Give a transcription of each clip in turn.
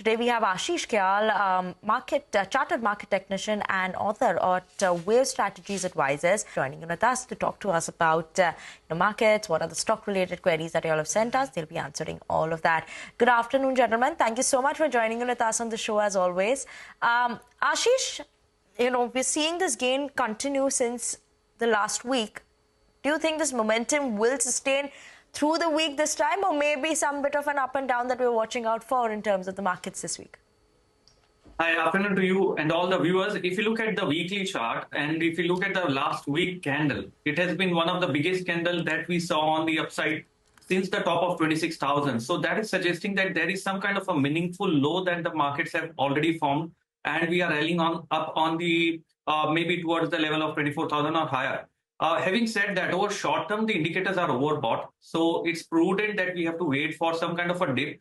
Today we have Ashish Kyal, chartered market technician and author at Wave Strategies Advisors, joining in with us to talk to us about the markets. What are the stock-related queries that you all have sent us? They'll be answering all of that. Good afternoon, gentlemen. Thank you so much for joining in with us on the show as always. Ashish, we're seeing this gain continue since the last week. Do you think this momentum will sustain through the week this time, or maybe some bit of an up and down that we're watching out for in terms of the markets this week? Hi, afternoon to you and all the viewers. If you look at the weekly chart and if you look at the last week candle, it has been one of the biggest candles that we saw on the upside since the top of 26,000. So that is suggesting that there is some kind of a meaningful low that the markets have already formed, and we are rallying up on the maybe towards the level of 24,000 or higher. Having said that, over short term, the indicators are overbought. So it's prudent that we have to wait for some kind of a dip.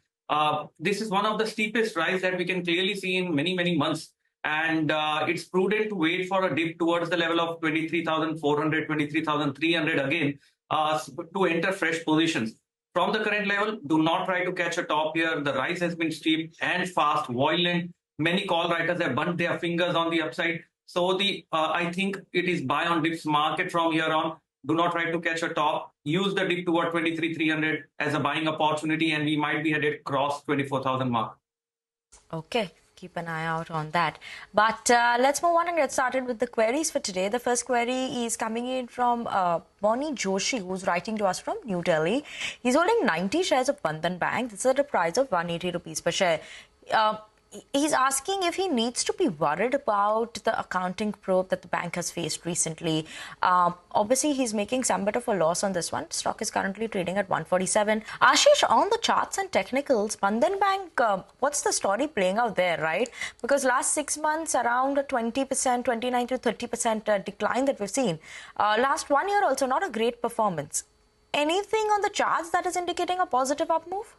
This is one of the steepest rise that we can clearly see in many, many months. And it's prudent to wait for a dip towards the level of 23,400, 23,300 again to enter fresh positions. From the current level, do not try to catch a top here. The rise has been steep and fast, violent. Many call writers have burnt their fingers on the upside. So I think it is buy on dips market from here on. Do not try to catch a top. Use the dip toward 23,300 as a buying opportunity, and we might be headed cross 24,000 mark. Okay, keep an eye out on that. But let's move on and get started with the queries for today. The first query is coming in from Bonnie Joshi, who's writing to us from New Delhi. He's holding 90 shares of Bandhan Bank. This is at a price of 180 rupees per share. He's asking if he needs to be worried about the accounting probe that the bank has faced recently. Obviously, he's making some bit of a loss on this one. Stock is currently trading at 147. Ashish, on the charts and technicals, Bandhan Bank, what's the story playing out there, right? Because last 6 months, around a 20%, 29 to 30% decline that we've seen. Last 1 year also, not a great performance. Anything on the charts that is indicating a positive up move?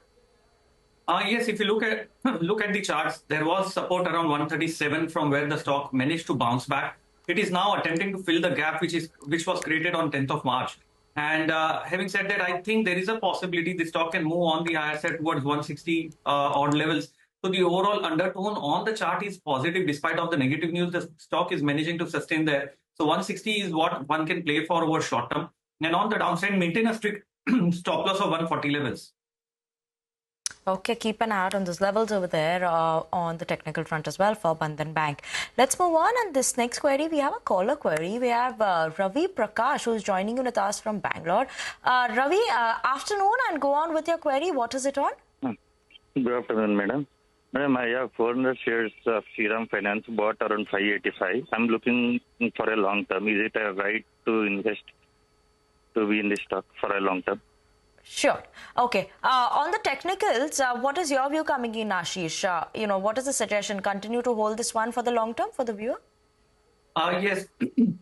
Yes, if you look at the charts, there was support around 137 from where the stock managed to bounce back. It is now attempting to fill the gap which was created on 10th of March. And having said that, I think there is a possibility the stock can move on the higher side towards 160 odd levels. So the overall undertone on the chart is positive despite of the negative news. The stock is managing to sustain there. So 160 is what one can play for over short term. And on the downside, maintain a strict stop loss of 140 levels. Okay, keep an eye out on those levels over there on the technical front as well for Bandhan Bank. Let's move on. And this next query, we have a caller query. We have Ravi Prakash, who's joining in with us from Bangalore. Ravi, afternoon, and go on with your query. What is it on? Good afternoon, madam. Madam, I have 400 shares of Shriram Finance bought around 585. I'm looking for a long term. Is it a right to invest to be in this stock for a long term? Sure. Okay. On the technicals, what is your view coming in, Ashish? What is the suggestion? Continue to hold this one for the long term for the viewer? Yes.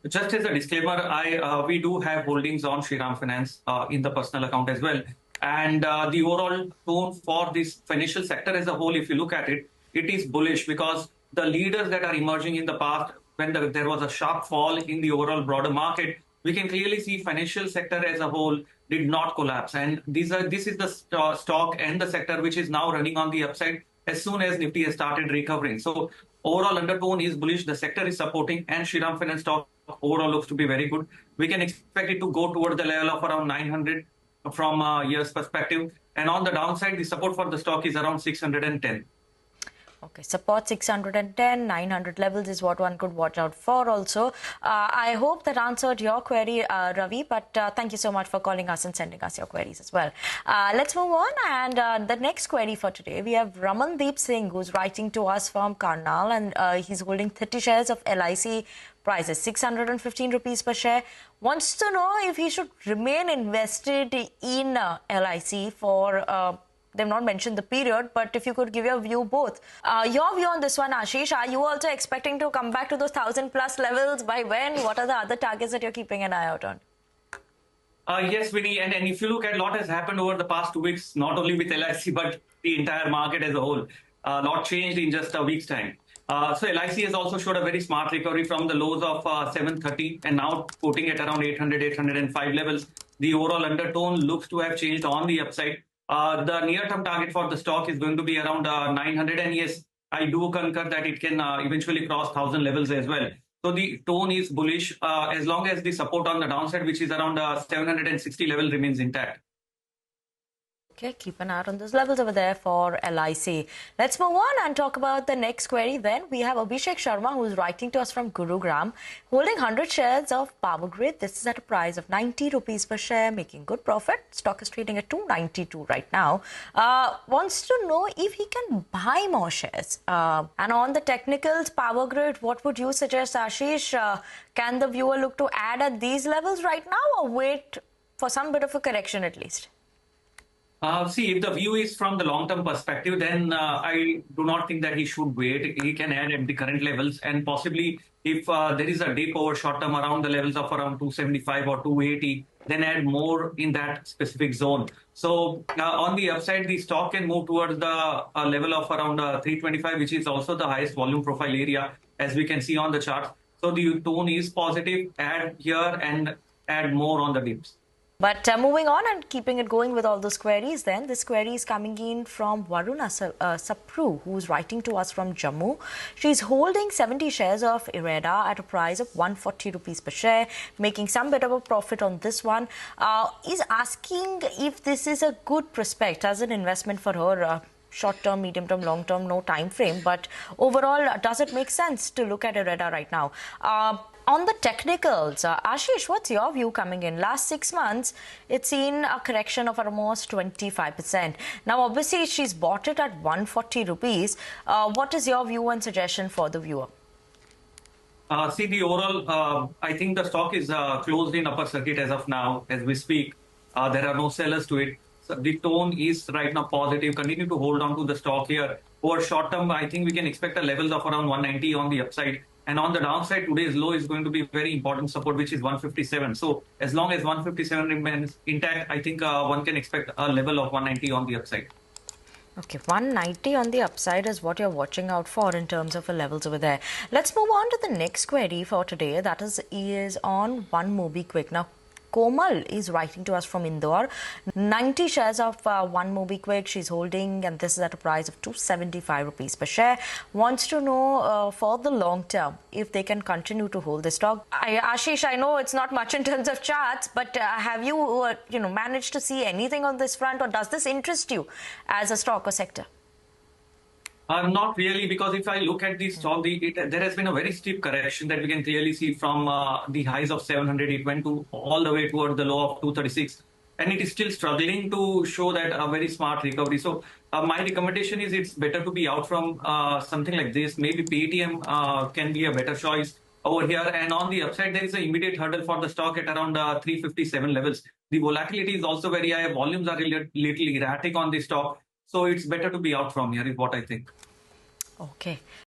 Just as a disclaimer, we do have holdings on Shriram Finance in the personal account as well. And the overall tone for this financial sector as a whole, if you look at it, it is bullish because the leaders that are emerging in the past, when there was a sharp fall in the overall broader market, we can clearly see financial sector as a whole did not collapse. And this is the stock and the sector which is now running on the upside as soon as Nifty has started recovering. So overall undertone is bullish. The sector is supporting, and Shriram Finance stock overall looks to be very good. We can expect it to go towards the level of around 900 from a year's perspective. And on the downside, the support for the stock is around 610. Okay, support 610, 900 levels is what one could watch out for also. I hope that answered your query, Ravi, but thank you so much for calling us and sending us your queries as well. Let's move on, and the next query for today, we have Ramandeep Singh, who's writing to us from Karnal, and he's holding 30 shares of LIC. Price is 615 rupees per share. Wants to know if he should remain invested in LIC for... They've not mentioned the period, but if you could give your view both. Your view on this one, Ashish, are you also expecting to come back to those 1,000 plus levels? By when? What are the other targets that you're keeping an eye out on? Yes, Vinny, and if you look at a lot has happened over the past 2 weeks, not only with LIC, but the entire market as a whole. A lot changed in just a week's time. So LIC has also showed a very smart recovery from the lows of 730 and now quoting at around 800, 805 levels. The overall undertone looks to have changed on the upside. The near-term target for the stock is going to be around 900, and yes, I do concur that it can eventually cross 1,000 levels as well. So the tone is bullish as long as the support on the downside, which is around 760 level, remains intact. Okay, keep an eye on those levels over there for LIC. Let's move on and talk about the next query then. We have Abhishek Sharma, who is writing to us from Gurugram, holding 100 shares of Power Grid. This is at a price of 90 rupees per share, making good profit. Stock is trading at 292 right now. Wants to know if he can buy more shares. And on the technicals, Power Grid, what would you suggest, Ashish? Can the viewer look to add at these levels right now or wait for some bit of a correction at least? See, if the view is from the long-term perspective, then I do not think that he should wait. He can add at the current levels, and possibly if there is a dip over short-term around the levels of around 275 or 280, then add more in that specific zone. So on the upside, the stock can move towards the level of around 325, which is also the highest volume profile area, as we can see on the chart. So the tone is positive. Add here and add more on the dips. But moving on and keeping it going with all those queries then, this query is coming in from Varuna Sapru, who's writing to us from Jammu. She's holding 70 shares of IREDA at a price of 140 rupees per share, making some bit of a profit on this one. Is asking if this is a good prospect as an investment for her. Short-term, medium-term, long-term, no time frame. But overall, does it make sense to look at IREDA right now? On the technicals, Ashish, what's your view coming in? Last 6 months, it's seen a correction of almost 25%. Now, obviously, she's bought it at 140 rupees. What is your view and suggestion for the viewer? See, the overall, I think the stock is closed in upper circuit as of now, as we speak. There are no sellers to it. So the tone is right now positive. Continue to hold on to the stock here. Over short term, I think we can expect a levels of around 190 on the upside. And on the downside, today's low is going to be very important support, which is 157. So as long as 157 remains intact, I think one can expect a level of 190 on the upside. Okay, 190 on the upside is what you're watching out for in terms of the levels over there. Let's move on to the next query for today. That is on one Mobikwik. Now, Komal is writing to us from Indore. 90 shares of one Mobikwik she's holding, and this is at a price of 275 rupees per share. Wants to know for the long term if they can continue to hold this stock. Ashish, I know it's not much in terms of charts, but have you managed to see anything on this front, or does this interest you as a stock or sector? Not really, because if I look at the stock, there has been a very steep correction that we can clearly see from the highs of 700. It went to all the way toward the low of 236, and it is still struggling to show that a very smart recovery. So my recommendation is it's better to be out from something like this. Maybe Paytm can be a better choice over here. And on the upside, there is an immediate hurdle for the stock at around 357 levels. The volatility is also very high. Volumes are little erratic on the stock. So it's better to be out from here is what I think. Okay.